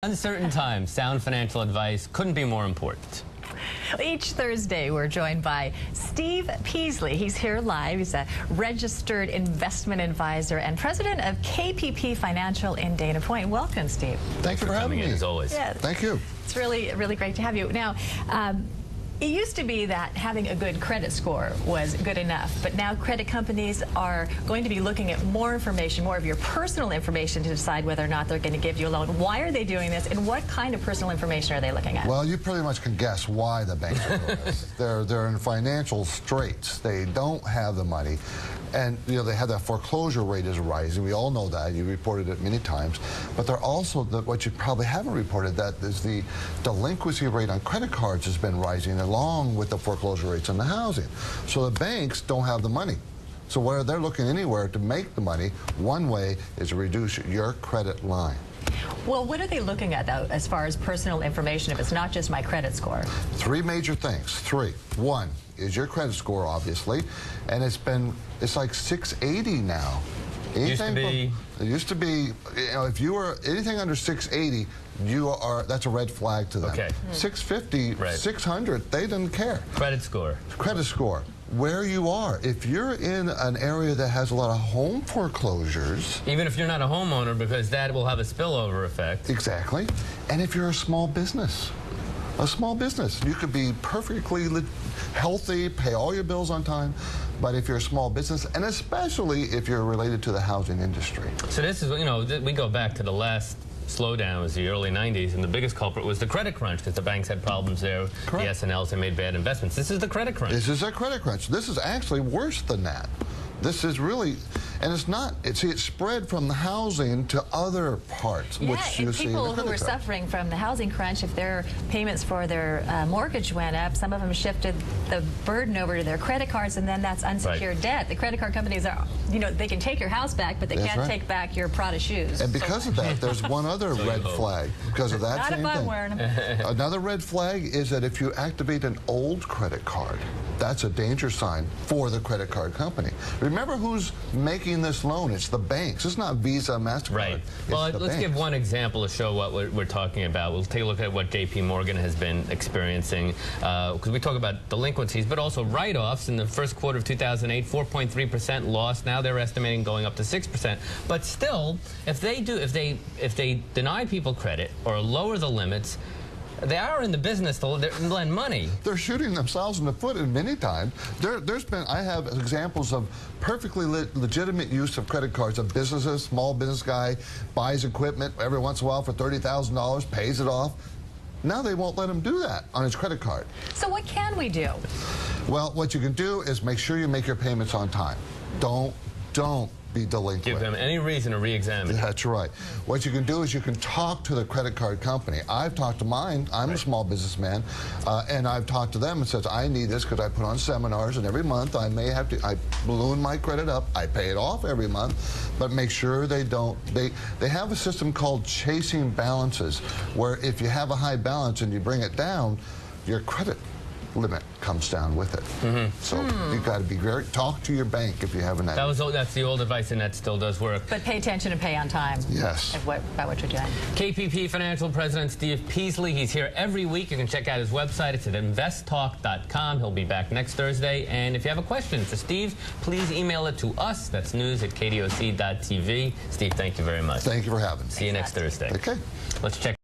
Uncertain times, sound financial advice couldn't be more important. Each Thursday, we're joined by Steve Peasley. He's here live. He's a registered investment advisor and president of KPP Financial in Dana Point. Welcome, Steve. Thanks for having me. As always. Yes. Thank you. It's really great to have you. Now, it used to be that having a good credit score was good enough, but now credit companies are going to be looking at more information, more of your personal information to decide whether or not they're going to give you a loan. Why are they doing this, and what kind of personal information are they looking at? Well, you pretty much can guess why the banks are doing this. They're in financial straits. They don't have the money. And, you know, they have that foreclosure rate is rising. We all know that. You reported it many times. But they're also, what you probably haven't reported, that is the delinquency rate on credit cards has been rising along with the foreclosure rates on the housing. So the banks don't have the money. So where they're looking anywhere to make the money, one way is to reduce your credit line. Well, what are they looking at, though, as far as personal information, if it's not just my credit score? Three major things. One is your credit score, obviously, and it's like 680 now. It used to be, you know, if you were anything under 680, that's a red flag to them. Okay. 650, right. 600, they didn't care. Credit score. Credit score. Where you are. If you're in an area that has a lot of home foreclosures. Even if you're not a homeowner, because that will have a spillover effect. Exactly. And if you're a small business. You could be perfectly healthy, pay all your bills on time, but if you're a small business, and especially if you're related to the housing industry. So this is, you know, we go back to the last slowdown was the early 90s, and the biggest culprit was the credit crunch, because the banks had problems there. Correct. The S&Ls had made bad investments. This is the credit crunch. This is a credit crunch. This is actually worse than that. This is really, and it's not, it's spread from the housing to other parts, Yeah, which you see in the people who credit were card. suffering from the housing crunch, if their payments for their mortgage went up, some of them shifted the burden over to their credit cards, and then that's unsecured debt. The credit card companies are, you know, they can take your house back, but they can't take back your Prada shoes. And because of that, there's one other red flag. Because of that Not same if I'm thing. wearing them. Another red flag is that if you activate an old credit card, that's a danger sign for the credit card company. Remember who's making this loan? It's the banks. It's not Visa, MasterCard. Right. Well, let's give one example to show what we're talking about. We'll take a look at what JP Morgan has been experiencing, because we talk about delinquencies, but also write-offs. In the first quarter of 2008, 4.3% loss. Now they're estimating going up to 6%. But still, if they deny people credit or lower the limits, they are in the business to lend money. They're shooting themselves in the foot many times. I have examples of perfectly legitimate use of credit cards of businesses. Small business guy buys equipment every once in a while for $30,000, pays it off. Now they won't let him do that on his credit card. So what can we do? Well, what you can do is make sure you make your payments on time. Don't be delinquent. Give them any reason to re-examine. That's right. What you can do is you can talk to the credit card company. I've talked to mine. I'm a small businessman, and I've talked to them and said, I need this because I put on seminars, and every month I balloon my credit up. I pay it off every month, but make sure they don't. They have a system called chasing balances, where if you have a high balance and you bring it down, your credit limit comes down with it. So you've got to be talk to your bank if you haven't. That's the old advice, and that still does work. But pay attention and pay on time. Yes. About what you're doing. KPP Financial President Steve Peasley. He's here every week. You can check out his website. It's at investtalk.com. He'll be back next Thursday. And if you have a question for Steve, please email it to us. That's news@kdoc.tv. Steve, thank you very much. Thank you for having me. See you next Thursday. Okay. Let's check.